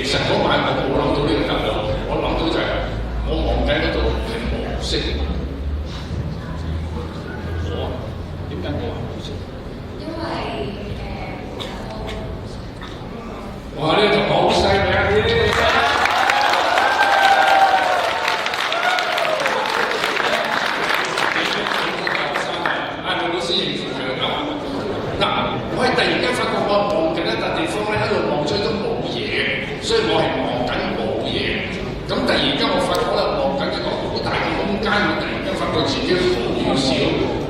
其實嗰晚我冇諗到呢個答案，我諗到就係我望緊嗰度係黃色。我點解我話黃色？因為哇！呢個同學好犀利啊！老師應付佢嗱，我係突然間發覺我望緊一笪地方咧，喺度望出都冇嘢，所以我係望緊冇嘢。咁突然間我發覺咧，望緊一個好大嘅空間，我突然間發覺自己好渺小，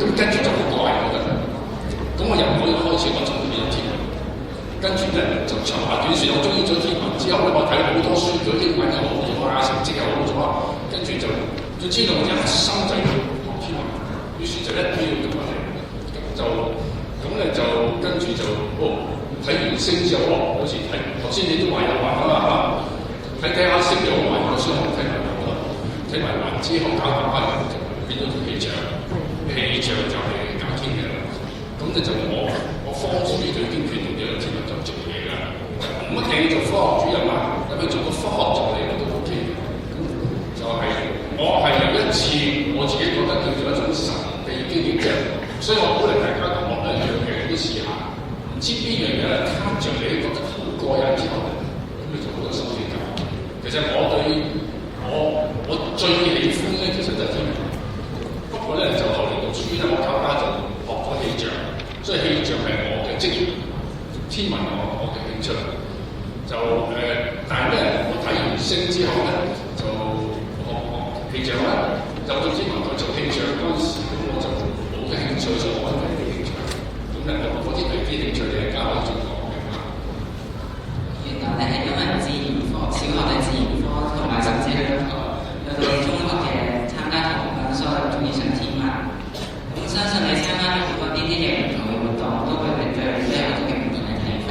咁跟住就好怪我覺得。咁我由嗰日開始，我就變咗天文。跟住咧就長話短説，我中意咗天文之後咧，我睇好多書，咗英文又好咗啊，成績又好咗，跟住就知道我一心就要學天文，於是就一定要讀落嚟。就咁咧就跟住就睇完星之後好似睇頭先你都話有話啊嘛，睇下星有話，我想睇埋環啦，睇埋環之後搞下就變咗條氣象，氣象就係搞天嘅啦。咁咧就我科主就已經決定咗天文就做嘢啦，唔一定要做科學主任啊，入去做個科學助理我都 OK 嘅。咁就係我係有一次我自己覺得叫做一種神秘經驗啫。所以我鼓勵大家同我兩樣嘢都試下，唔知邊樣嘢咧攤著你覺得好過癮之後咧，咁你做好多心機教。其實我對我最喜歡咧，其實就係天文。不過咧就後嚟讀書咧，我搞下就學咗氣象，所以氣象係我嘅職業，天文我嘅興趣。就但係咧我睇完星之後咧，就學氣象啦，入咗天文台做氣象嗰陣時，咁我就嘅興趣就我係啲興趣，咁咧我嗰啲係啲興趣你係交俾中國嘅嘛？原來你係因為自然科，小學嘅自然科，同埋甚至去到中學嘅參加同學，所以中意上天文。咁相信你參加咗好多呢啲嘅唔同嘅活動，都會令到你有好多嘅唔同嘅睇法。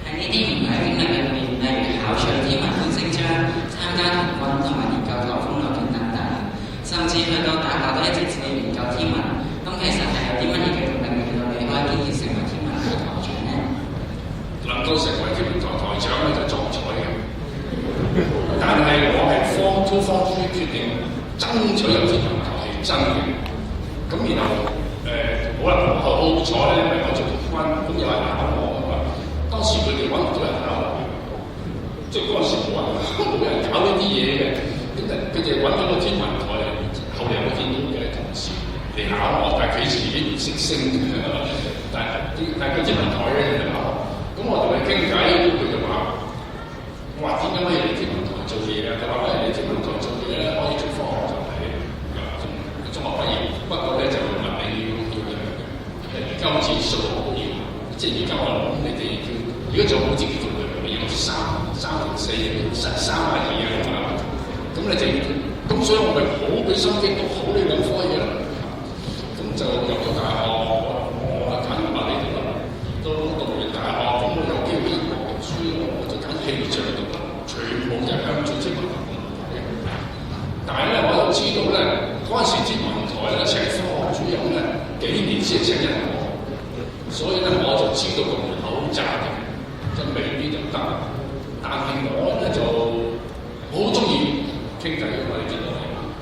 喺呢啲唔同嘅經歷裏面，例如考取天文觀星章、參加童軍同埋研究颱風路徑等等，甚至去到大學都一直自己研究天文。其實係有啲乜嘢嘅動力令到你可以堅持成為天文台台長咧？能夠成為天文台台長咧就撞彩嘅，但係我係Form 2、Form 3決定爭取入天文台係真嘅。咁然後好啦，好彩咧，因為我做軍，咁有人考我啊嘛。當時佢哋揾唔到人考我，即係嗰陣時冇人搞呢啲嘢嘅，佢哋揾咗個天文台，後嚟我見到嘅同事。嚟考我，但係佢自己唔識升嘅，但係個天文台咧就考，咁我同佢傾偈，佢就話：我話點解可以嚟天文台做嘢啊？佢話：嚟天文台做嘢咧，可以做科學就係中學畢業，不過咧就物理要而家好似數學都要，即係而家我諗你哋要，如果做好似叫做要3/4、3/2啊咁你就要，咁所以我咪好俾心機讀好呢兩科嘢啦。就入咗大學，我揀物理讀啦，都讀完大學，咁我有機會英國讀書，我就揀氣象讀啦，全部就向住天文台嘅。但係咧，我又知道咧，嗰陣時天文台咧請科學主任咧幾年先請一個，所以咧我就知道個門口好窄嘅，就未必就得。但係我咧就好中意傾偈嘅嘛，你知道。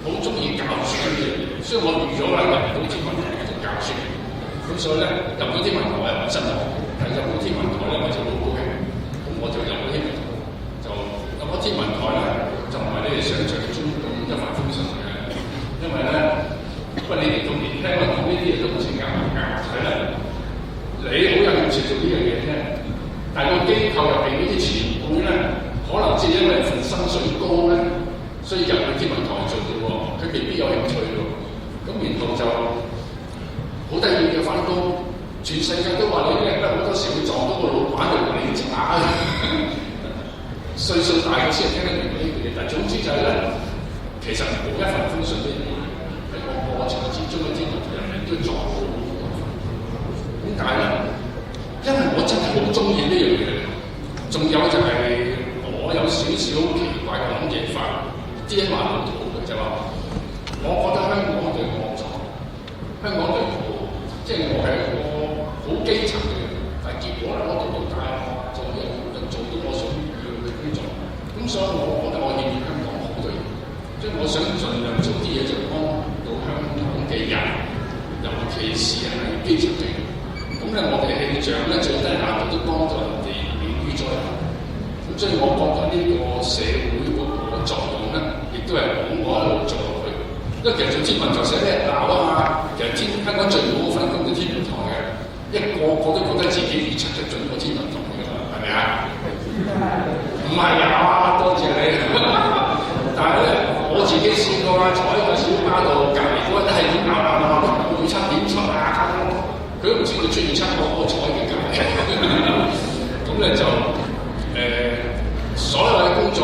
好中意教書嘅，所以我預咗啦，入唔到天文台就教書。咁所以咧，入到天文台係唔失望，但係入到天文台咧我就好高興。咁我就入咗天文台，就入咗天文台咧，就唔係你哋想象中咁一帆風順嘅。因為咧，喂你哋咁年輕，我講呢啲嘢都唔似夾硬夾，係啦。你好有興趣做呢樣嘢啫，但係個機構入邊呢啲前輩咧，可能只係因為份薪水高咧。所以入去天文台做嘅喎，佢未必有興趣喎。咁然後就好得意嘅翻工，全世界都話你叻，好多時會撞到個老闆嚟你渣，歲數大嘅先係聽得明呢啲嘢。但總之就係咧，其實冇一帆風順嘅嘢，喺個過程之中嘅天文台人人都撞到。咁但係咧，因為我真係好中意呢樣嘢，仲有就係我有少少奇怪嘅諗嘢法。啲人話好土嘅就話，我覺得香港對我錯，香港對我，即係我係一個好基層嘅人，但係結果咧，我讀到大學就做到我想要嘅工作。所以我覺得我獻香港好多嘢，即係我想盡量做啲嘢就幫到香港嘅人，尤其是係基層嘅人。咁咧，我哋氣象咧最低限度都幫到人哋免於災難。咁所以我覺得呢個社會嗰個作用咧，亦都係我一路做落去。因為其實做天文台成日俾人鬧啊嘛，其實香港最好份工嘅天文台嘅，一個個都覺得自己預測得準過天文台㗎嘛，係咪啊？唔係啊，多謝你。但係咧，我自己試過啦，坐喺個小巴度，隔離嗰人係點鬧啊？預測點出啊？佢都唔知道出現測我坐喺佢隔離。咁咧就所有嘅工作，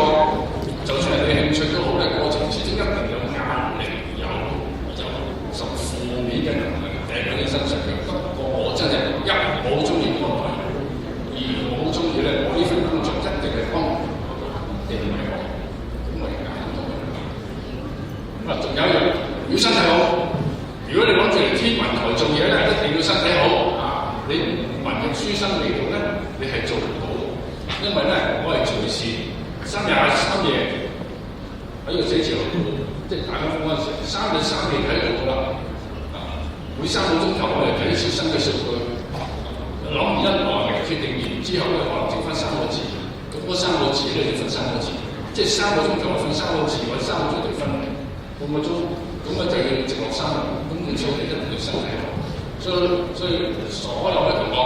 就算係你興趣都好咧，過程始終一定有壓力，有甚負面嘅能量掟喺你身上嘅。不過我真係我好中意嗰個台，二我好中意咧，我呢份工作一定係幫定位我，咁我而家喺度。咁啊，仲有一樣要身體好。如果你諗住嚟天文台做嘢咧，一定要身體好啊！你文弱書生嚟到咧，你係做唔到，因為咧我係隨時3日3夜喺個寫字樓度，即係打緊風嗰陣時，3日3夜喺度啦。每3個鐘頭我哋睇啲新嘅數據，諗唔一來決定完之後咧，可能剩翻3個字，咁嗰3個字咧就分3個字，即係3個鐘頭分3個字，或者3個鐘頭分半個鐘，咁啊就要直落3日。所以你一定要身體好，所以所有嘅同學，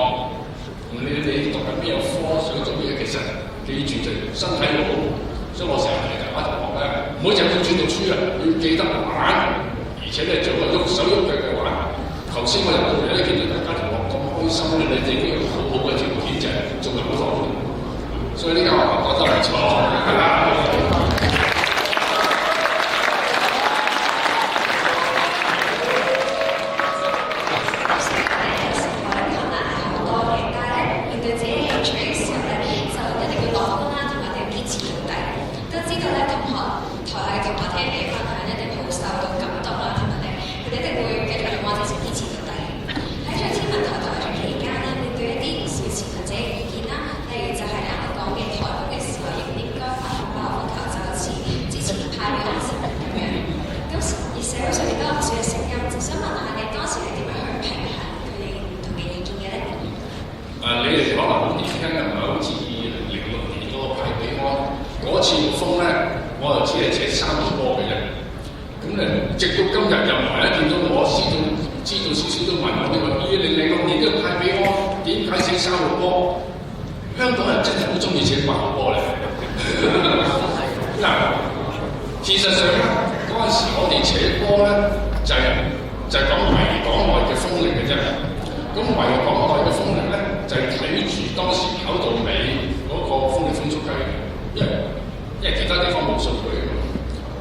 你讀緊邊個科想做咩，其實記住就身體好。所以我成日提大家同學咧，唔好淨係專注讀書啊，要記得玩，而且咧做個喐手喐腳嘅玩。頭先我入到嚟咧，見到大家同學咁開心咧，你哋已經有好好嘅條件就係做得好好。所以呢間學校覺得唔錯。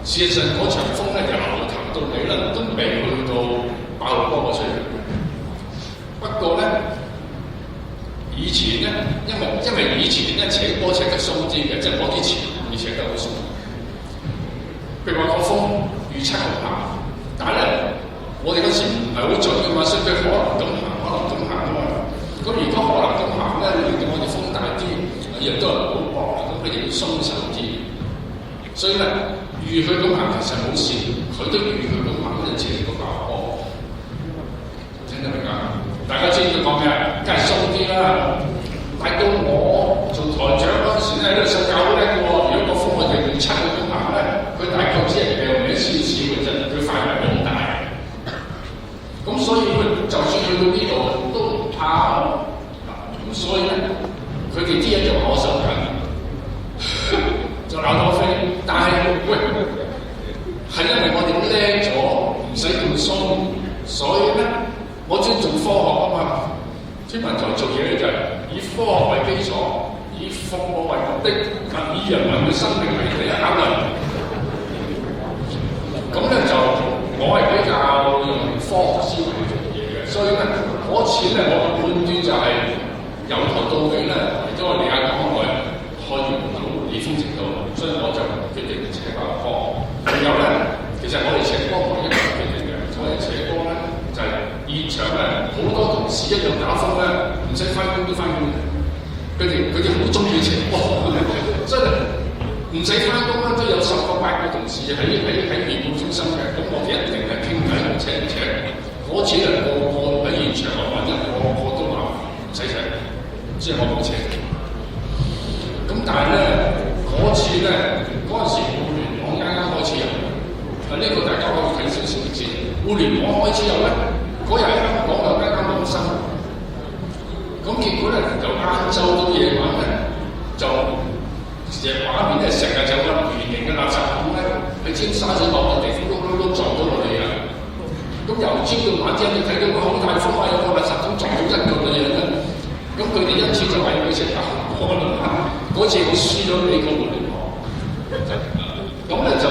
事實上嗰場風咧，由頭到尾咧都未去到8號波嗰水平。不過咧，以前咧，因為以前咧扯波扯得鬆啲嘅，即係攞啲錢會扯得好鬆。譬如話個風預測好行，但係咧我哋嗰時唔係好準嘅嘛，所以佢可能咁行，可能咁行啊嘛。咁如果可能咁行咧，令到我哋風大啲，亦都係好薄，咁佢哋要鬆手啲。所以咧。預佢咁行其實冇事，佢都預佢咁行，就扯個爆波，聽得明啊？大家知佢講咩啊？梗係鬆啲啦。但到我做台長嗰陣時咧，喺度受教好叻嘅喎。如果個風我哋預測佢咁行咧，佢大概只係掉你少少嘅啫，佢範圍好大。咁所以佢就算去到呢度都唔怕。咁所以咧，佢哋啲嘢就我受緊。就鬧到飛，但係喂，係因為我哋叻咗，唔使咁鬆，所以咧，我尊重科學啊嘛。天文台做嘢咧就係以科學為基礎，以服務為目的，以人民嘅生命為第一考慮。咁咧就我係比較用科學思維去做嘢嘅，所以咧嗰次咧我嘅判斷就係由頭到尾咧，都係你阿講我開完唔到理風程度。所以我就決定扯爆波。仲有咧，其實我哋扯波唔係一個決定嘅，我哋扯波咧就係現場咧好多同事一樣打風咧，唔使翻工都翻工。佢哋好中意扯波，所以唔使翻工啦，都有10個8個同事喺業務中心嘅，咁我哋一定係傾偈請唔請。嗰次咧個喺現場我揾人，個都話唔使請，即係我冇請。咁但係咧嗰次咧嗰陣時互聯網啱啱開始有，呢個大家可以睇少少先。互聯網開始有咧，嗰日香港有間啱生，咁結果咧由晏晝到夜晚咧就成畫面咧成日就有個圓形嘅垃圾桶咧，喺尖沙咀某個地方碌撞到落嚟啊！咁由朝到晚之後，你睇到個好大風啊，有個垃圾桶撞到一個女人咧，咁佢哋因此就話要佢食飯。嗰次我輸咗俾個互聯網，咁咧就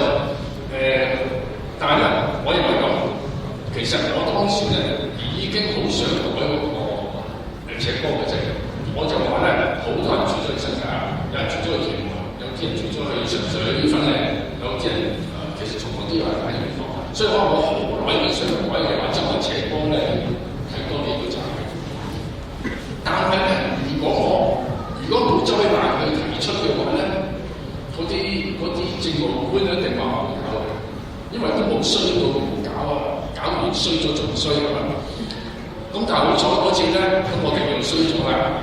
但係咧我認為咁，其實我當時咧已經好想改嗰個赤波嘅制度，我就話咧好多人住咗去新界，有人住咗去屯門，有啲人住咗去上水粉嶺，有啲人其實從來都有人喺元朗，所以我好耐已經想改嘅話，將個赤波咧提多幾個站。但係咧，如果冇周偉南佢提出嘅話咧，嗰啲政務官一定話唔搞，因為都冇衰到唔搞啊，搞完衰咗仲衰啊嘛。咁但係好彩嗰次咧，咁我哋又衰咗啦。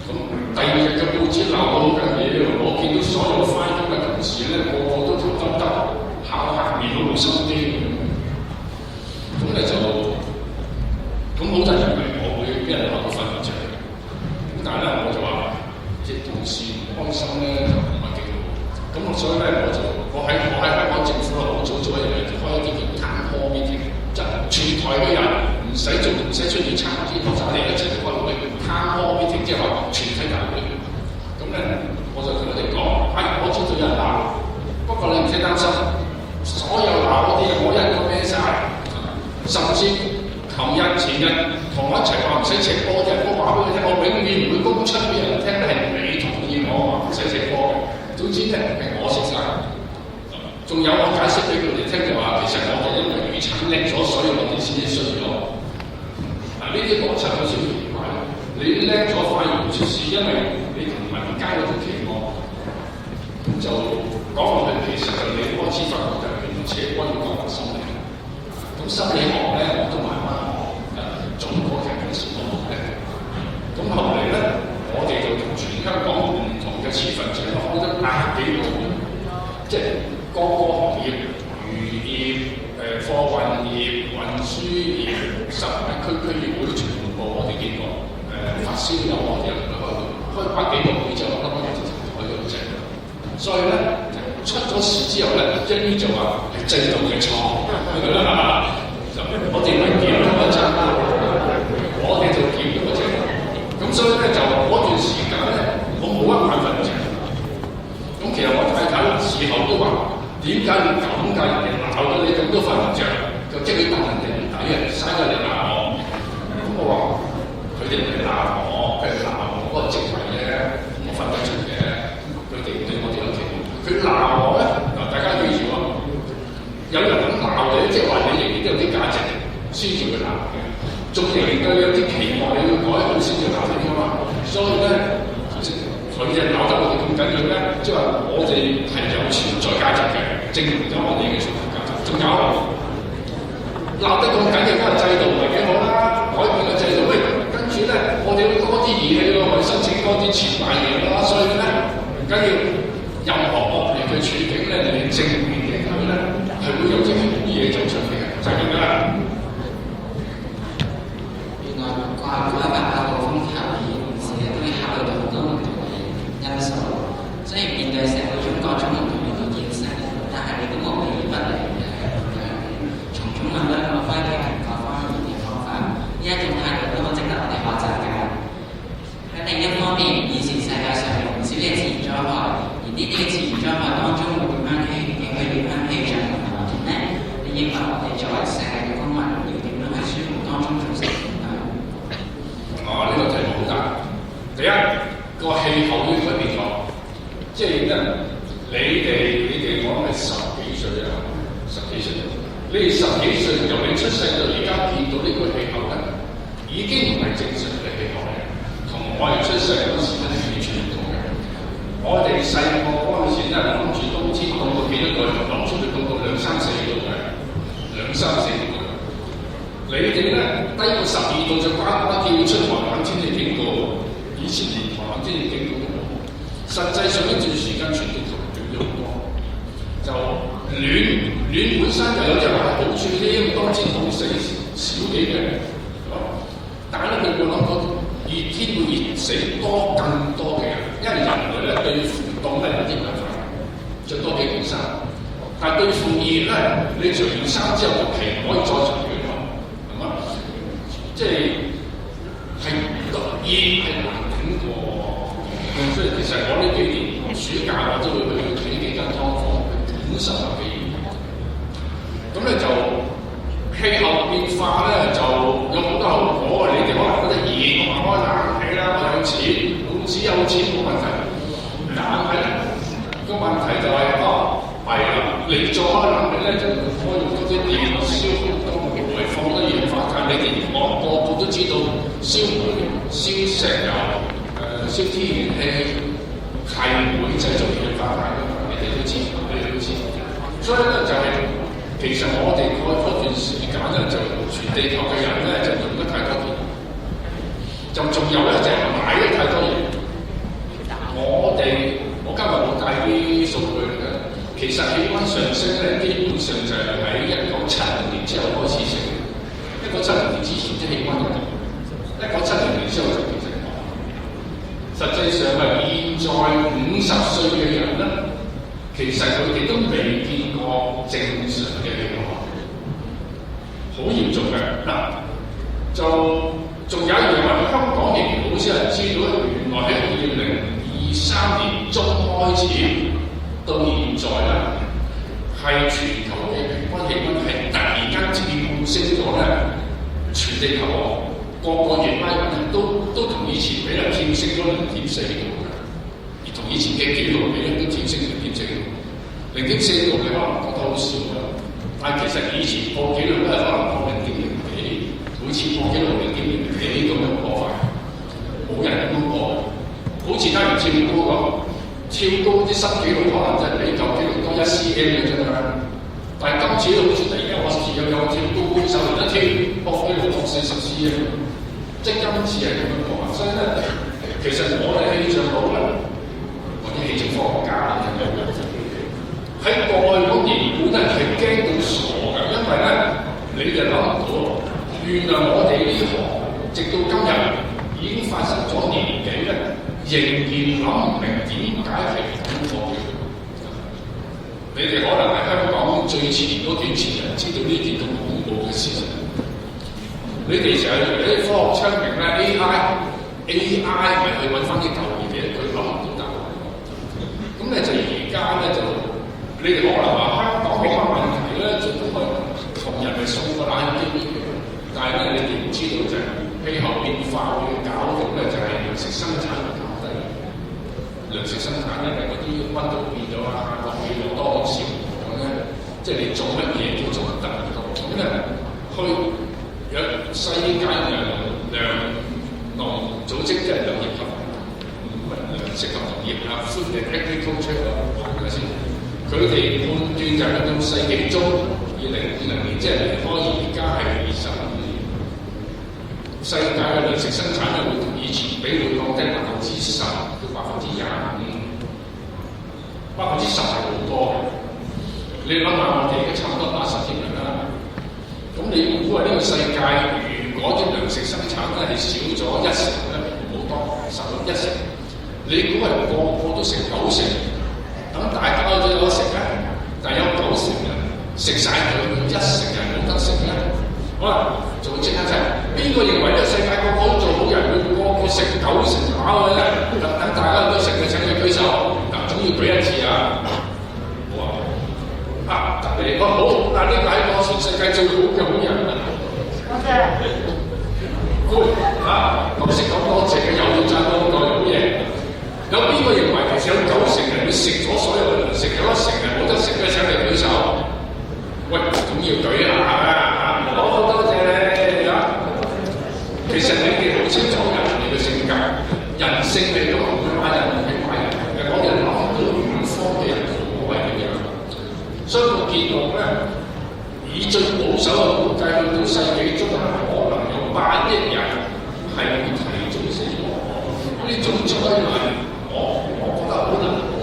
咁第二日嘅報紙鬧到好緊要，我見到所有翻工嘅同事咧，個個都頭耷耷，考下面都冇心機咁咧就咁好多人以為我會俾人鬧到瞓唔着。咁但係咧我就話，即係同事唔開心咧就唔係幾好。咁所以咧我喺香港政府好早一日開一啲叫攤開meeting，即係全台嘅人唔使出去參加啲，我哋一齊開會攤開meeting，即係話全體大會。咁咧我就同佢哋講，我知道有人鬧，不過你唔使擔心，所有鬧嗰啲我一個孭晒。甚至前日同我一齊話唔使赤波嘅，我話俾佢聽，我永遠唔會公出俾人聽係你同意我話唔使赤波嘅。總之咧係我食晒。仲有我解釋俾佢哋聽就話，其實我哋因為雨傘拎咗，所以我哋先至衰咗。嗱呢啲邏輯有少少奇怪。你拎咗反而唔出事，因為你同民間嗰條期望，咁就講落去其實就你開始發覺就係赤波要講心理。咁心理學咧我都慢慢學，總括嘅平時我學嘅。咁後嚟咧，我哋就同全香港唔同嘅持份者開咗100幾個會，即係各個行業，漁業、貨運業、運輸業、十大區業會全部我哋見過，發燒友我哋又同佢開100幾個會之後，我哋就同佢做正。所以咧出咗事之後咧，一於就話係制度嘅錯，我哋咪檢咗個制度，我哋就檢咗個制度。咁所以咧就嗰段時間咧，我冇一晚瞓著。咁其實我太太事後都話：點解要咁㗎？人哋鬧到你咁都瞓唔着，就即係佢當人哋唔抵啊，嘥咗你鬧我。咁我話：佢哋唔係鬧我，佢係鬧我嗰個職位咧，我瞓得出嘅。佢哋對我哋有期望。佢鬧我咧，嗱大家記住喎，有人咁鬧你，即係話你仍然都有啲價值先至會鬧嘅，仲仍然都有啲期望你要改好先至鬧你㗎嘛。所以咧，佢哋鬧得我哋咁緊要咧，即係話我哋係有存在價值嘅，證明咗我哋嘅存在價值。仲有鬧得咁緊要，嗰個制度唔係幾好啦，改變個制度，喂，跟住咧我哋會多啲義氣喎，申請多啲錢買嘢啦。所以咧唔緊要，任何惡劣嘅處境咧，你正面嘅佢咧係會有啲好嘢做出嚟嘅，就係咁樣啦。原來掛100個風球而唔時都會考慮到好多唔同嘅因素，所以面對社會中各種唔同嘅意見聲，但係你都冇理不理嘅從中揾到一個分析各方面嘅方法，呢一種態度都好值得我哋學習嘅。喺另一方面，現時世界上有唔少嘅自然災害，而呢啲嘅自然災害當中會點樣氣象同埋環境咧？你認為我哋作為世界嘅公民要點樣喺舒緩當中做成點樣？呢個題目好大。第一個氣候要改變咗，即係咧，你哋我諗係10幾歲啊，10幾歲，你哋10幾歲由你出世到而家見到呢個氣候咧，已經唔係正常嘅氣候嚟，同我哋出世嗰時咧係完全唔同嘅。我哋細個嗰陣時咧諗住來攞出嚟到2、3、4度嘅，2、3、4度嘅。你哋咧低過12度就呱呱叫出寒冷天氣警告，以前連寒冷天氣警告都冇。實際上呢段時間全地球暖咗好多，就暖本身就有隻話好處啲，當天凍死少幾嘅，但係咧佢會諗到熱天會熱死更多嘅人，因為人類咧對付凍咧有啲辦法，着多幾件衫，但係對付熱咧，你除完衫之後個皮唔可以再除嘅。即係熱係難頂過，所以其實我呢幾年暑假我都會去睇幾間劏房，50幾年。咁咧就氣候變化咧就有好多後果。你哋可能覺得熱，我開冷氣啦，我有錢，老子有錢冇問題。但係咧個問題就係係啦，你再開冷氣咧就開用嗰啲電燒好多煤，放多二氧化碳。你哋個個都知道燒煤、燒石油、燒天然氣係會製造二氧化碳嘅，你哋都知，所以咧就係、其實我哋嗰段時間咧就全地球嘅人咧就用得太多電，就仲有咧就係買得太多嘢。我今日冇帶啲數據嚟嘅，其實氣温上升咧基本上就係喺1970年之後開始升。1970年之前啲氣温嘅，1970年之後就變成咁。實際上係現在50歲嘅人咧，其實佢哋都未見過正常嘅氣候，好嚴重嘅嗱。就仲有一樣話，香港仍然好少人知道，原來喺2023年中開始到現在咧，係全球嘅平均氣温係突然間跳升咗咧，全地球個月拉溫都同以前比咧跳升咗0.4度嘅，而同以前嘅紀錄比咧都跳升0.4度。0.4度你可能覺得好少啦，但係其實以前破紀錄都係可能破0.0幾，每次破紀錄0.0幾咁樣破法，冇人咁破。好似假如跳高咁，跳高啲新紀錄可能真係比舊紀錄多1 cm 嘅啫嘛。但係今次好似突然間我有跳高高手一跳破紀錄破40 cm，即係今次係咁樣破。所以咧，其實我哋氣象佬咧，或者氣象科學家喺過去嗰年本咧係驚到傻㗎，因為咧你哋諗唔到，原來我哋呢行直到今日已經發生咗年幾咧，仍然諗唔明點解係咁破嘅。你哋可能係香港最前嗰段前人知道呢件咁恐怖嘅事情。你哋成日以為啲科學昌明咧 AI 咪去揾翻啲舊嘢，佢諗唔到答案。咁咧就而家咧就。你哋可能話香港冇乜問題咧，最多係同人哋送個冷氣機，但係咧你哋唔知道就係氣候變化會搞到咧就係糧食生產會減低，糧食生產咧嗰啲溫度變咗啊，落雨又多少咁咧，即係你做乜嘢都做唔得咁咧，去有世界糧農組織即係糧業合糧食合同業啊 ，Food and Agriculture 係咪先？佢哋判斷就係到世紀中2050年，即係離開而家係25年，世界嘅糧食生產咧會同以前比會降低10%到25%，10%係好多。你諗下，我哋而家差唔多80億人啦，咁你估話呢個世界如果啲糧食生產咧係少咗1成咧，好多10%，1成，你估係個個都成90%？咁大家都有得食咧，但係有90%人食晒佢，1成人冇得食咧。好啦，就會即刻就係邊個認為呢個世界個個都做好人，會個個食90%飽嘅咧？等大家都食嘅請佢舉手。嗱，總要舉一次啊！好啊，得嚟好，嗱呢個係個全世界最好嘅好人啊！多謝。good 啊，咁識咁多謝嘅又要讚多個好嘢。有邊個認為其實有90%人會食咗所有嘅糧食，有1成人冇得食嘅請你舉手。喂，咁要舉下啊！好多謝你啊！其實你哋好清楚人哋嘅性格，人性嚟講唔會話人係壞人，係講人諗唔到遠方嘅人所謂嘅嘢。所以個結論咧，以最保守嘅估計，去到世紀中可能有8億人係會提早死亡。呢種災難，我覺得好難過。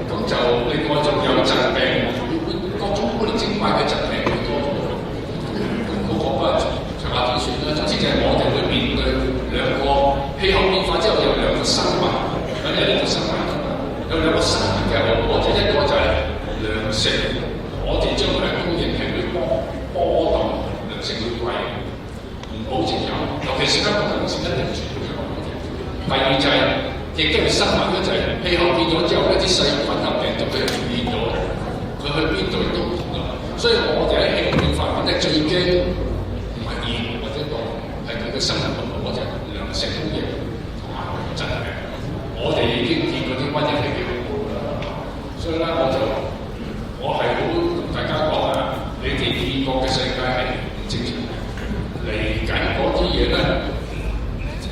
咁就另外仲有疾病，各種古靈精怪嘅疾病好多。咁我講翻長話短説啦，總之就係我哋會面對兩個氣候變化之後有兩個生物，咁有兩個生物，有兩個生物嘅後果，就一個就係糧食，我哋將來供應係會波動，糧食會貴，唔保證有，尤其是香港糧食一定全部有。第二就係、亦都係生物咧，就係氣候變咗之後咧，啲細菌啊病毒佢變咗，佢去邊度都唔同啦。所以我哋喺氣候變化咧最驚唔係熱或者凍，係佢嘅生物同埋嗰隻糧食供應同埋疾病。我哋已經見過啲瘟疫係幾恐怖啦，所以咧我係好同大家講啊，你哋見過嘅世界係唔正常嘅，嚟緊嗰啲嘢咧。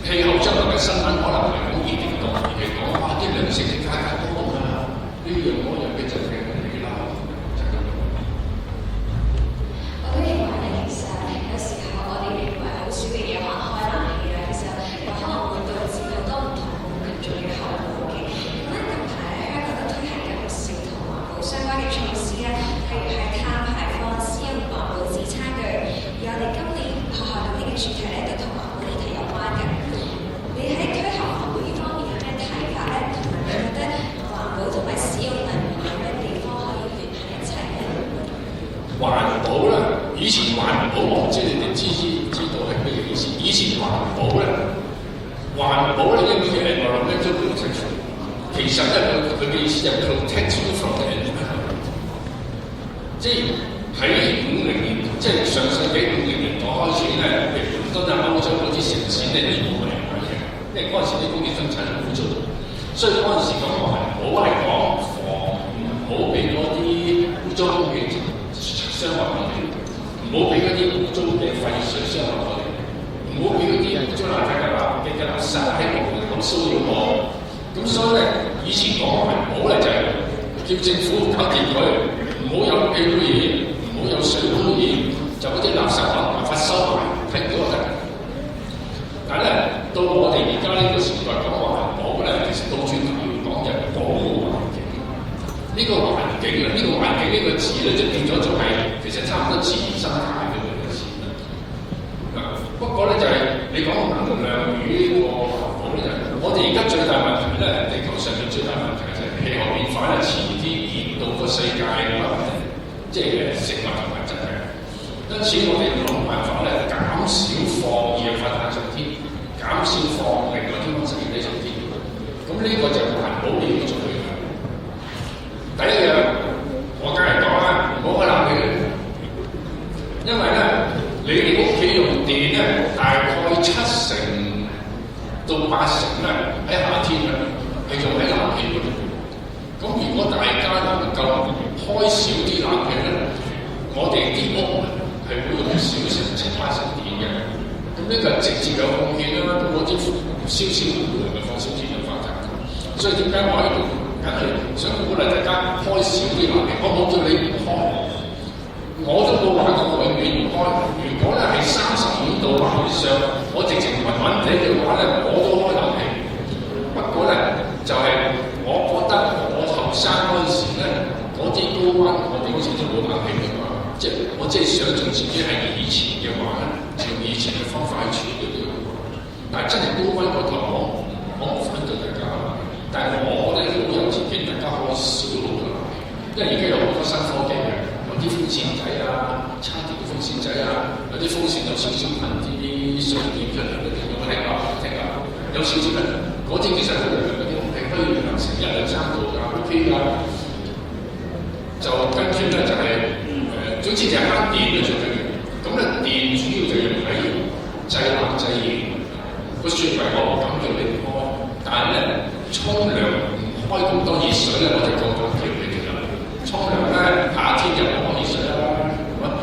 氣候將來嘅新聞可能唔係好熱點動，而係講哇啲糧食嘅價格多啊，呢樣嗰樣嘅疾病嚟啦，就係咁。我都認為咧，其實有時候我哋認為好少嘅嘢，可能開冷氣啦，其實可能會導致好多唔同好嚴重嘅後果嘅。咁咧近排咧，香港都推行緊唔少同環保相關嘅措施咧，例如係碳排放、使用環保紙餐具。而我哋今年學校入面嘅主題咧，都同環保議題有關嘅。你喺推行環保呢方面有咩睇法咧？同埋你覺得環保同埋使用能源有咩地方可以聯繫一齊咧？環保咧，以前環保我唔知你哋知道係咩意思。以前環保咧英文嘅 environmental protection， 其實咧佢嘅意思就係 protect you from the environment。即係喺50年，即係上世紀50年代開始咧，譬如倫敦啊、歐洲嗰啲城市咧，呢個係因為嗰陣時啲工業生產好污糟，所以嗰陣時講環保係講防唔好俾嗰啲污糟空氣傷害我哋，唔好俾嗰啲污糟嘅廢水傷害我哋，唔好俾嗰啲污糟邋遢嘅垃圾喺度咁騷擾我。咁所以咧，以前講環保咧就係叫政府搞掂佢，唔好有氣污染，唔好有水污染，就嗰啲垃圾冇辦法收埋，睇唔到就得。但係咧，到我哋而家呢個時代講環保咧，其實倒轉頭講就係保護環境。呢個環境啊，呢個環境呢個字咧，就變咗就係其實差唔多自然生態嘅一個字啦。不過咧就係你講能量與呢個環保咧，就係我哋而家最大問題咧，地球上面最大問題就係氣候變化咧，遲啲熱到個世界即係食物同埋疾病。因此我哋要諗辦法咧，減少放二氧化碳上天，減少放另外天然氣體上天。咁呢個就係環保要做嘅。第一樣，我梗係講啦，唔好開冷氣，因為咧，你哋屋企用電咧，大概70%到80%咧，喺夏天咧係用喺冷氣嗰度。咁如果大家能夠開少啲冷氣咧，我哋啲屋係會用少成7-8成電嘅。咁呢個係直接有貢獻啦。咁我啲燒少啲咪放少啲二氧化碳。所以點解我喺度梗係想鼓勵大家開少啲冷氣？我冇叫你唔開，我都冇話過永遠唔開。如果咧係35度或以上，我直情暈暈地嘅話咧，我都開冷氣。不過咧就係、我覺得我後生嗰陣時咧，嗰啲高溫我哋好似都冇冷氣嘅嘛。即係我即係想象自己係以前嘅話咧，用以前嘅方法去處理呢個。但係真係高溫嗰頭我唔反對大家。但係我咧好有條件，大家可以少好多冷氣，因為而家有好多新科技嘅，有啲風扇仔啊，插電風扇仔啊，有啲風扇有少少噴啲水點出嚟嗰啲，有冇聽過？聽過？有少少嘅，嗰啲其實好涼嗰啲空氣，可以涼成1-2-3度㗎 ，OK 㗎。就跟住咧就係、總之就係慳電嘅最緊要。咁咧電主要就用喺製冷製熱，個雪櫃我唔敢叫你唔開，但係咧。沖涼唔開咁多熱水咧，我就個個叫你哋啦。沖涼咧，夏天就唔開熱水啦，係嘛？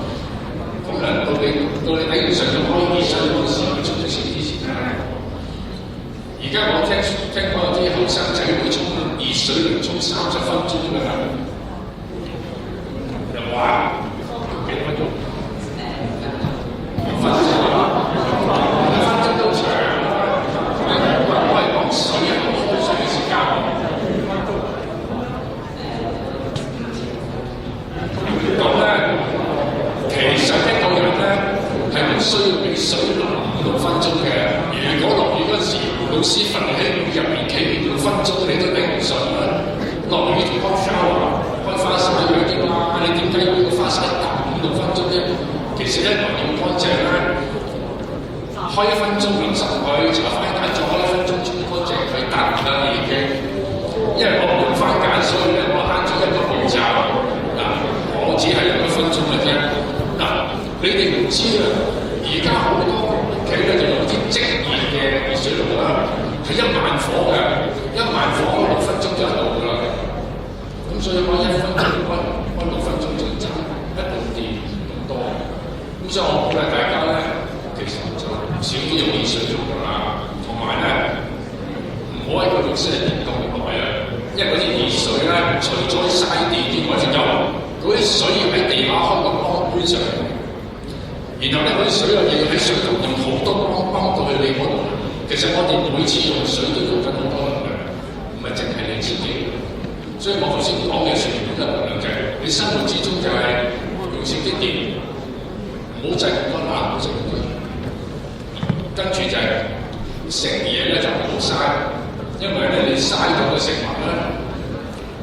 咁咧到你頂唔順就開熱水嗰時，咪沖少啲時間。而家我聽講有啲後生仔會沖熱水嚟沖30分鐘㗎啦。咁你都頂唔順啦。落雨仲開 shower，開花灑樣啲啦，你點解要個花灑搭5-6分鐘啫？其實一來要乾淨啦，開1分鐘淋濕佢，搽番梘再開1分鐘沖乾淨佢得唔得已經？因為我唔用番梘，所以咧我慳咗一個步驟嗱，我只係用1分鐘嘅啫。嗱，你哋唔知啊，而家好多屋企咧就用啲即熱嘅熱水爐啦，係1萬火嘅，1萬火6分鐘就到㗎啦。咁所以講1分鐘開6分鐘就爭一度電咁多。咁所以我鼓勵大家咧，其實就少啲用熱水爐㗎啦，同埋咧唔好喺個浴室入邊咁耐啊，因為嗰啲熱水咧除咗嘥電之外，仲有嗰啲水要喺地下開個缸搬上嚟，然後咧嗰啲水又要喺水度用好多缸泵到去你嗰度。其實我哋每次用水都用緊好多能量，唔係淨係你自己。所以我頭先講嘅全部都係能量，就係你生活之中就係用少啲電，唔好製咁多冷，唔好製咁多熱。跟住就係食嘢咧就唔好嘥，因為咧你嘥咗嘅食物咧，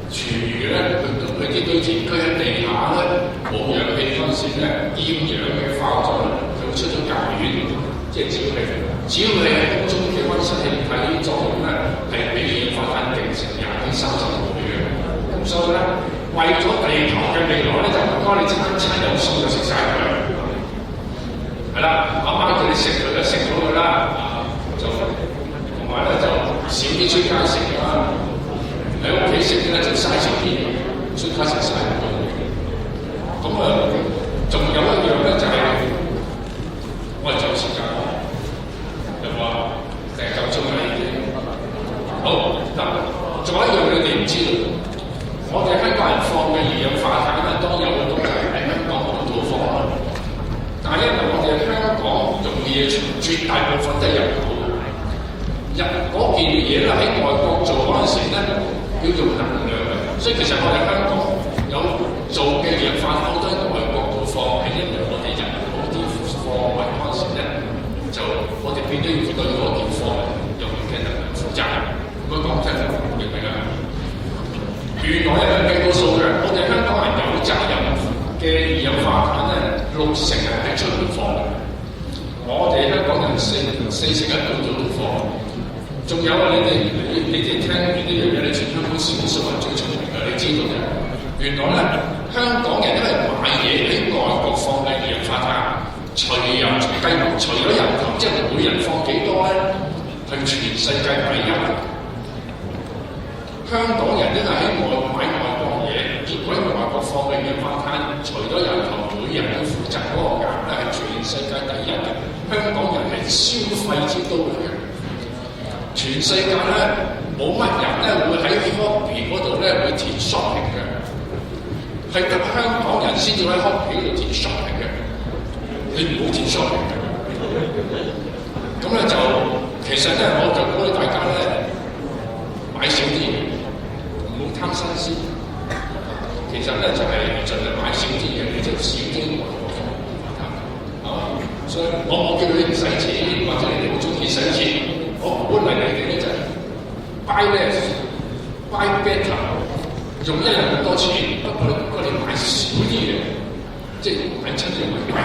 廚餘咧去啲堆填區喺地下咧冇氧氣嗰陣時咧，厭氧嘅化咗咧，就會出咗甲烷，即係沼氣。只要你喺空中嘅溫室氣體作用咧，係比二氧化碳勁成20-30倍嘅。咁所以咧，為咗地球嘅未來咧，就唔該你即刻餐有餸就食晒佢。係啦，阿媽叫你食佢就食咗佢啦，就同埋咧就少啲出街食啦。喺屋企食咧就嘥少啲，出街食晒咁多。咁仲有一樣咧就係、我哋就時間。哇！成9鐘啦已經。好嗱，仲有一樣你哋唔知道，我哋香港人放嘅二氧化碳咧，當然有好多係喺香港本土放啦。但係因為我哋香港用嘅嘢，絕大部分都係入口。入嗰件嘢咧喺外國做嗰陣時咧，叫做能量嘅。所以其實我哋香港有做嘅二氧化碳都喺外國度放，係因為我哋入口啲貨物嗰陣時咧。就我哋變咗要對嗰件貨用嘅能量負責，咁樣講真係明唔明啊？原來係計到數嘅，我哋香港人有責任嘅二氧化碳咧，60%係喺出邊放嘅。我哋香港人4成一半做到貨，仲有啊！你哋聽完呢樣嘢，你全香港少數人最聰明嘅，你知道嘅。原來咧，香港人因為買嘢喺外國放嘅二氧化碳。除咗人頭，即係每人放幾多咧？係全世界第1。香港人因為喺買外國嘢，結果喺外國放嘅二氧化碳，除咗人頭，每人要負責嗰個額咧係全世界第1嘅。香港人係消費之都嚟嘅，全世界咧冇乜人咧會喺 Hobby 嗰度咧會填 shopping 嘅，係得香港人先至喺 Hobby 嗰度填 shopping 嘅。你唔好填 shopping 嘅，咁咧就其實咧，我就鼓勵大家咧買少啲嘢，唔好貪新鮮。其實咧就係盡量買少啲嘢，你就少啲外國貨，係嘛？所以我冇叫你唔使錢，或者你哋好中意使錢，我鼓勵你哋咧就係 buy less, buy better， 用一樣咁多錢，不過你買少啲嘢，即係買親啲買貴。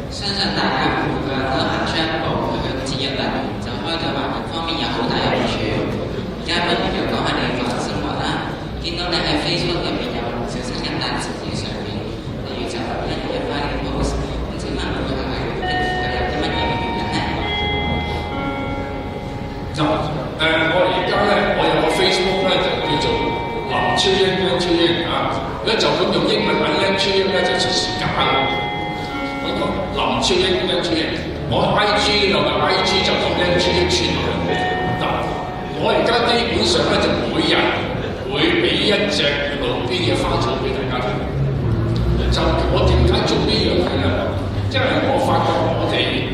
相信大家每個人都行出一步，佢嘅節約能源就可以對環境方面有好大嘅好處。而家不如就講下你個人生活啦。見到你喺 Facebook 入邊有唔少新嘅單詞喺上面，例如就一日一發嘅 post， 唔知問佢係有啲乜嘢嘅原因咧？就我而家咧，我有個 Facebook 咧就叫做林超英啊，咧就咁用英文揾咧，超英咧就出時假嘅。林超英，我 IG 有個 IG 就咁拎超英串落去。嗱，我而家基本上咧就每日會俾一隻路邊嘅花草俾大家睇。就我點解做呢樣嘢咧？因為我發覺我哋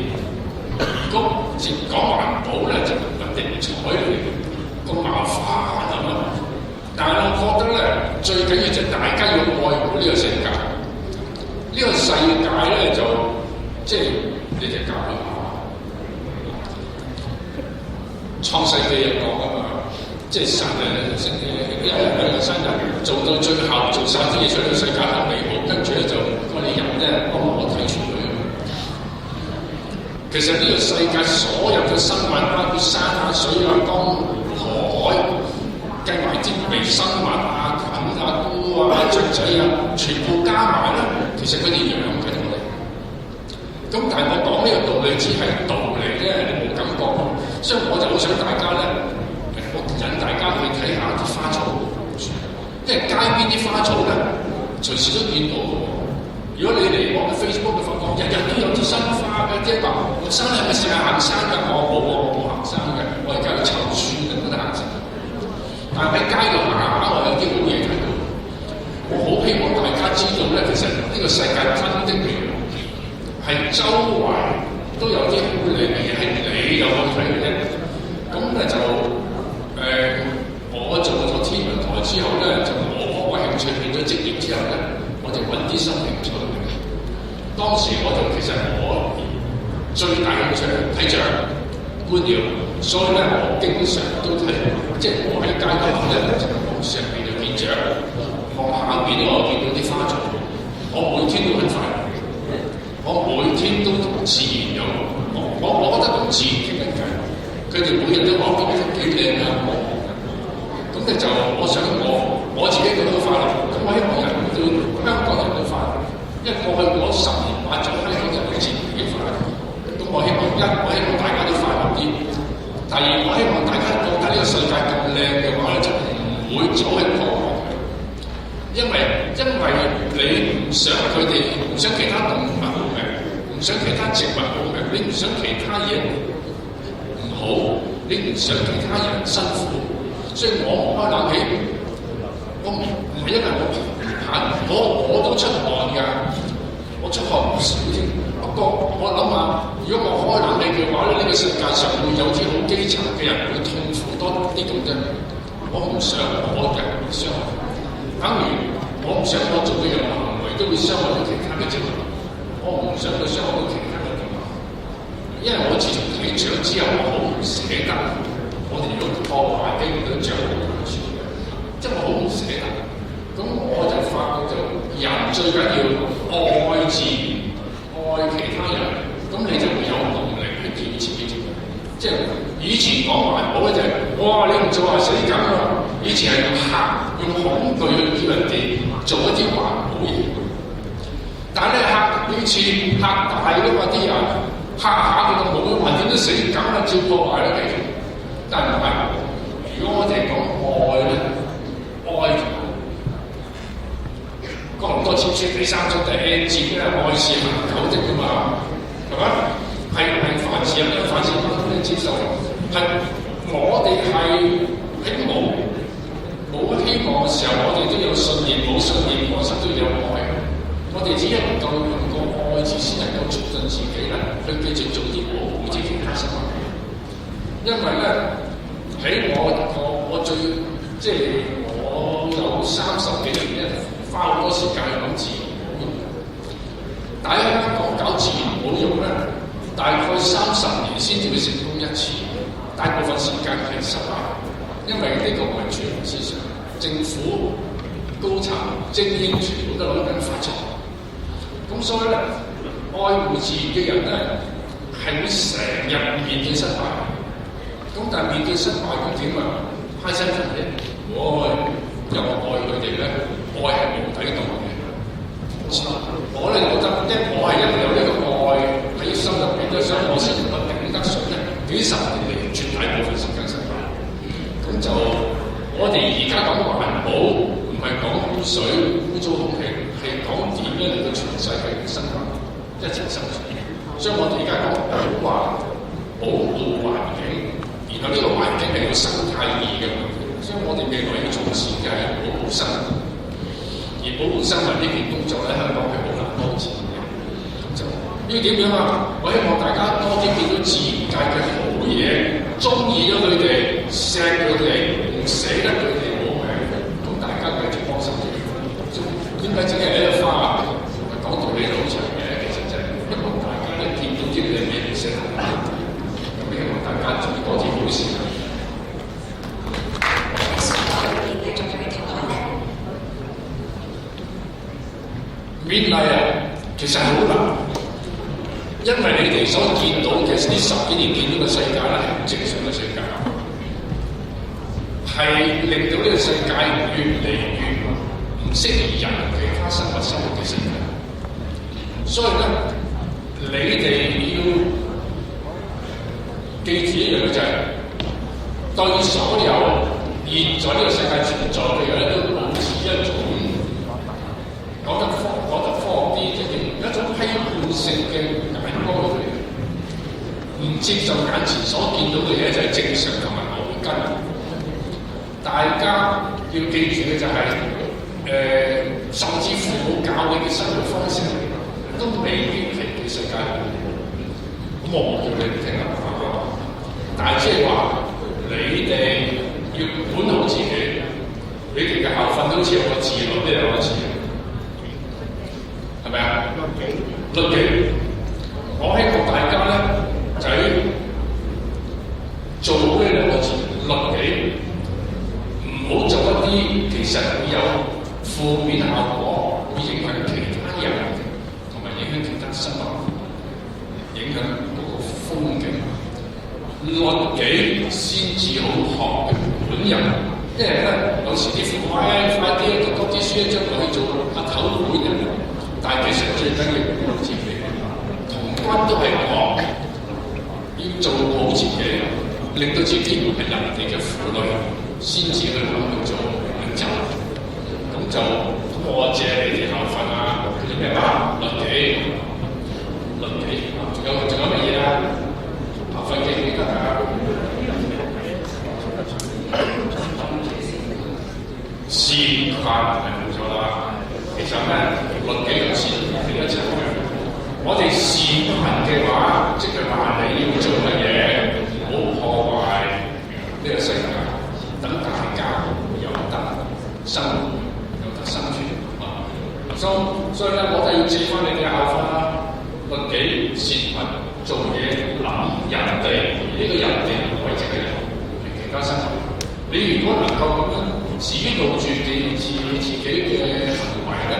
如果直講環保咧，就唔係定彩嚟，咁麻煩係嘛？但係我覺得咧，最緊要就大家要愛護呢個世界。呢個世界咧就即係你哋教佢下，創世記有講啊嘛，即係神一人兩個生人做到最後做晒啲嘢，所以世界好美好，跟住咧就我哋人咧幫我睇住佢。其實呢個世界所有嘅生物，包括山啊、水啊、江河海，計埋啲微生物啊、菌啊、菇啊、雀仔啊，全部加埋咧，其實佢哋養緊我哋。咁但係我講呢個道理只係道理啫，你冇感覺。所以我就好想大家咧，我引大家去睇下啲花草，因為街邊啲花草咧，隨時都見到嘅。如果你嚟我嘅 Facebook 嘅發覺，日日都有啲新花嘅，即係話學生係咪成日行山㗎？我冇行山嘅，我而家去湊書嘅，都得行山。但係喺街度行下，我有啲好嘢睇到。我好希望大家知道咧，其實呢個世界真的係周圍都有啲好靚嘅嘢，係你有去睇嘅啫。咁咧就我做咗天文台之後咧，就我個興趣變咗職業之後咧，我就揾啲新興趣。當時我就其實我最大興趣睇雀、觀鳥，所以咧我經常都睇，即係我喺街度行咧，就望上邊就見雀，望下邊我見到啲花草，我每天都去睇，我每天都同自然有，我覺得同自然傾緊偈，佢哋每日都講幾靚啊！咁咧就我想我自己覺得快樂，咁我希望人對香港人都快樂。因為過去嗰10年8載，香港人嘅自然已經快樂。咁我希望我希望大家都快樂啲。第二，我希望大家覺得呢個世界咁靚嘅話咧，就唔會走去破壞佢。因為你唔想佢哋，唔想其他動物好命，唔想其他植物好命，你唔想其他嘢唔好，你唔想其他人辛苦，所以我唔開冷氣。我唔係因為我怕，我都出汗㗎，我出汗唔少添。不過我諗下，如果我開冷氣嘅話咧，呢個世界上會有啲好基層嘅人會痛苦多啲咁啫。我唔想我人會傷害，等於我唔想我做嘅任何行為都會傷害到其他嘅植物，我唔想去傷害到其他嘅動物。因為我自從睇雀之後，我好唔捨得，我哋如果破壞機會都著好難處，即係我好唔捨得。咁我就發覺就人最緊要愛自然，愛其他人，咁你就會有動力去堅持呢啲。即係以前講環保咧就係、哇你唔做啊死梗啊！以前係用恐懼去叫人哋做一啲環保嘢，但係咧以前嚇大㗎嘛啲人，嚇下佢個冇環境都死梗啦，照破壞啦繼續。但係唔係，如果我哋講愛咧，愛。哥林多前書第3章第 N 節咧，愛是恒久的㗎嘛，係咪？係凡事有因，凡事不能接受。係我哋係喺冇希望嘅時候，我哋都有信念；冇信念，我心都有愛。我哋只能夠用個愛字先能夠促進自己咧，去繼續做啲保護啲其他生物。因為咧喺我最即係我有30幾年咧。花好多時間去講自然保育，但喺香港搞自然保育咧，大概30年先至會成功一次，大部分時間係失敗，因為呢個唔係全民思想，政府高層精英全部都諗緊發財，咁所以咧，愛護自然嘅人咧係會成日面對失敗，咁但係面對失敗咁點啊？開心翻嚟，有愛佢哋咧。愛係無底洞嘅，我哋覺得，即係我係因為有呢個愛喺心入邊，所以我先能夠頂得順咧幾十年嚟絕大部分時間失敗。咁就我哋而家講環保，唔係講污水、污糟空氣，係講點樣令到全世界嘅生物一齊生存。所以我哋而家講保護環境，然後呢個環境係個生態義嘅環境，所以我哋未來要重視嘅係保護生物。而保護生物呢件工作咧，香港係好難多錢嘅。咁就要點樣啊？我希望大家多啲見到自然界嘅好嘢，中意咗佢哋，錫佢哋，唔捨得佢哋冇命。咁大家繼續幫手啲。點解淨係呢個花啊？講道理都好長嘅，其實就係希望大家咧見到啲靚嘢唔捨得。咁希望大家做多啲好事。勉勵啊，其實係好難，因為你哋所見到嘅呢10幾年見到嘅世界咧係唔正常嘅世界，係令到呢個世界越嚟越唔適宜人其他生物生活嘅世界。所以咧，你哋要記住一樣嘢就係、對所有現在呢個世界存在嘅嘢都保持一種講得科學啲，即係一種批判性嘅眼光去，唔接受眼前所見到嘅嘢就係正常同埋無根。大家要記住嘅就係、甚至父母教你嘅生活方式都未必係對世界好。咁我唔叫你哋聽啦，但係即係話你哋要管好自己，你哋嘅校訓都好似有個自律呢兩個字。係咪啊？律己，我希望大家咧就喺做好呢兩個字，律己，唔好做一啲其實會有負面效果，會影響其他人，同埋影響其他生物，影響嗰個風景。律己先至好學本人，因為咧有時啲父母快啲讀多啲書，將佢去做阿頭本人。但係其實最緊要顧自己，童軍都係講要做好自己，令到自己唔係人哋嘅負累，先至去諗去做領袖。咁我借你哋校訓啊，叫做咩話？律己，仲有乜嘢啊？校訓記唔記得啊？善法係冇錯啦。其實咧，律己同善係一齊嘅。我哋善行嘅話，即係話你要做乜嘢，唔好破壞呢個世界，等大家有得生活，有得生存啊！所以咧，我哋要借翻你嘅校訓啦，律己善行，做嘢諗人哋，呢個人哋唔係淨係人，係其他生活。你如果能夠咁樣指導住你自己嘅行為咧，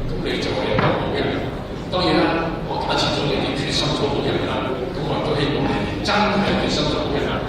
咁你就係一個好人。當然啦，我假設咗你哋決心做好人啦，咁我都希望你真係決心做好人啦。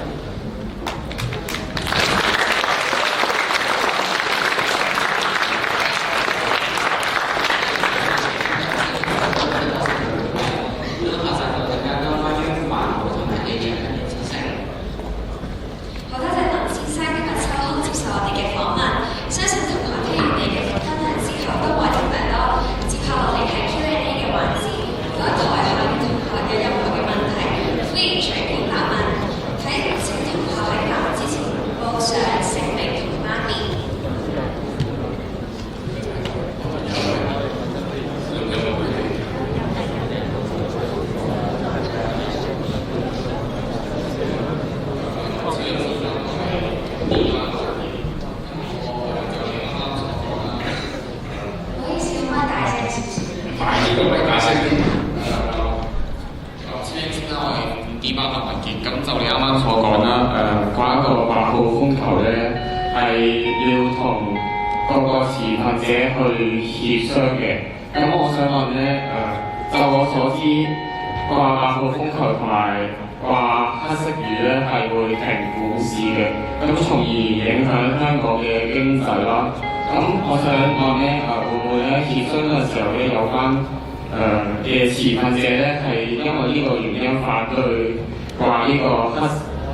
嘅持份者咧係因為呢個原因反對話呢個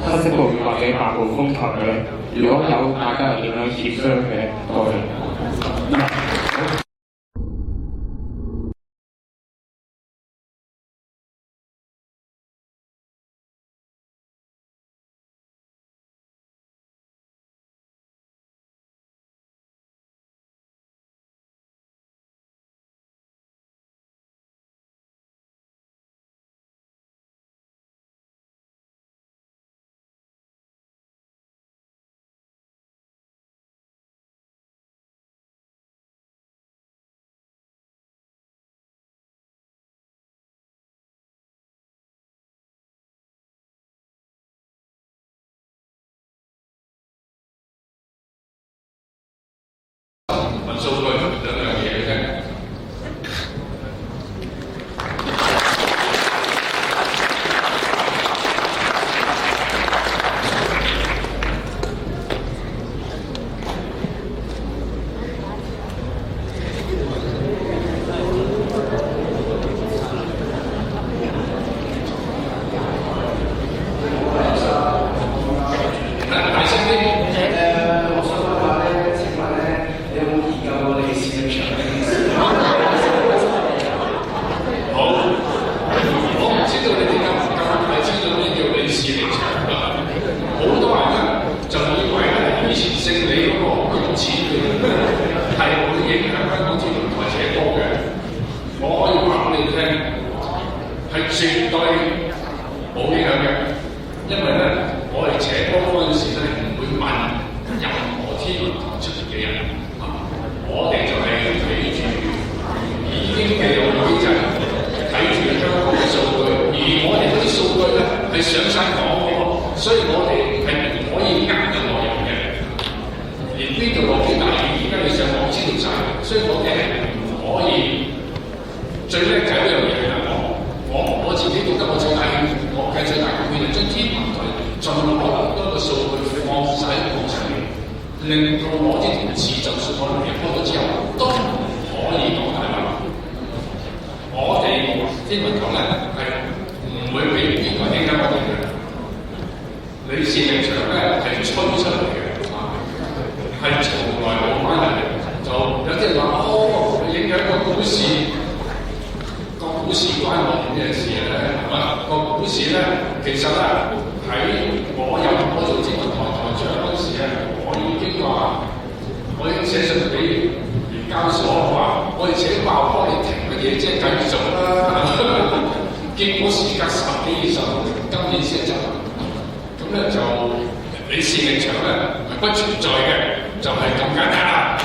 黑色暴雨或者8號風球嘅，如果有大家係點樣協商嘅？多謝。令到我啲同事，就算我離開咗之後，都唔可以講大話。我哋英文講咧係唔會俾邊個聽緊我哋嘅。你煽力場咧係吹出嚟嘅，係從來冇關係嘅。就有啲人話影響個股市，個股市關我咩事咧？係嘛？個股市咧其實咧喺我做天文台台長嗰時咧，我已經寫信俾聯交所話，我哋請爆開你停嘅嘢，即係繼續啦。結果時隔10幾20年，今年先執行。咁咧就你煽力場咧係不存在嘅，就係咁簡單啦。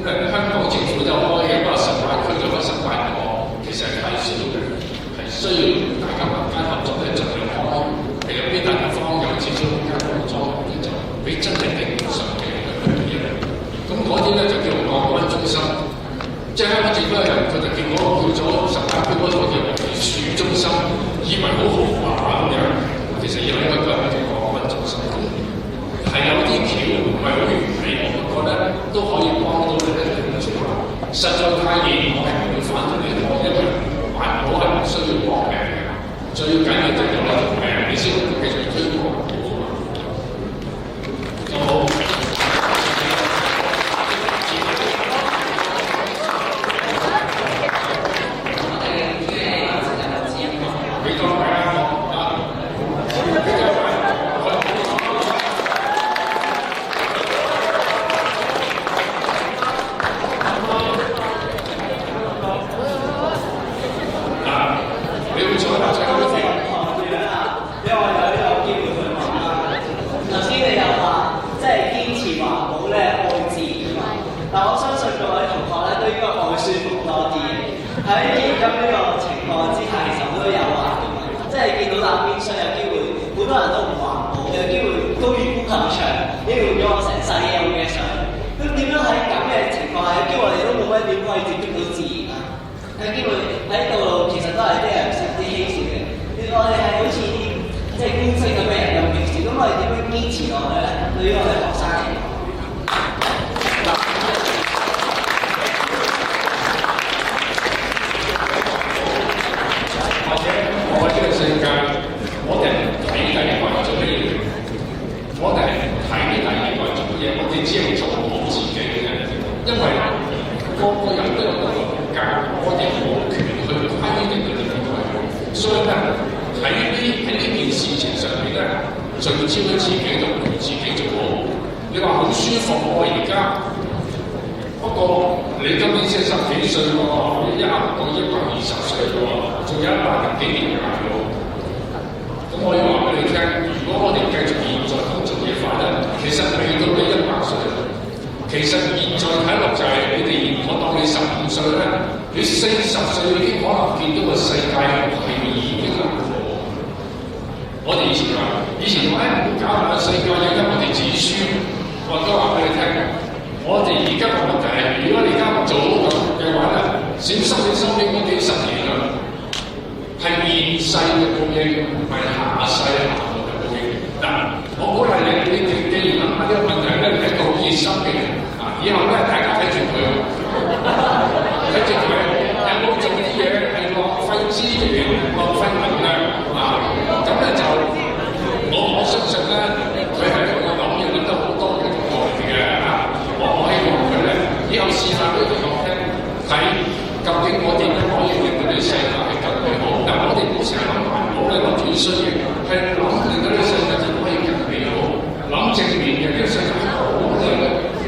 咁香港政府就開嘅需要大家民間合作咧，盡量開。譬如邊笪地方有少少民間合作，咁就俾真正地上嘅嘢。咁嗰啲咧就叫國安中心。即係香港政府嘅人，佢就叫咗18區嗰個叫藝術中心，以為好豪華咁樣，其實以為應該係一個國安中心。係有啲橋唔係好完美，我覺得都可以幫到你哋嘅做法。實在太嚴，我係唔會反對你哋，因為環保係唔需要搏命嘅，最緊要就係有得命，你先繼續推廣好。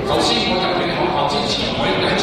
頭先我入去學校之前，我應該係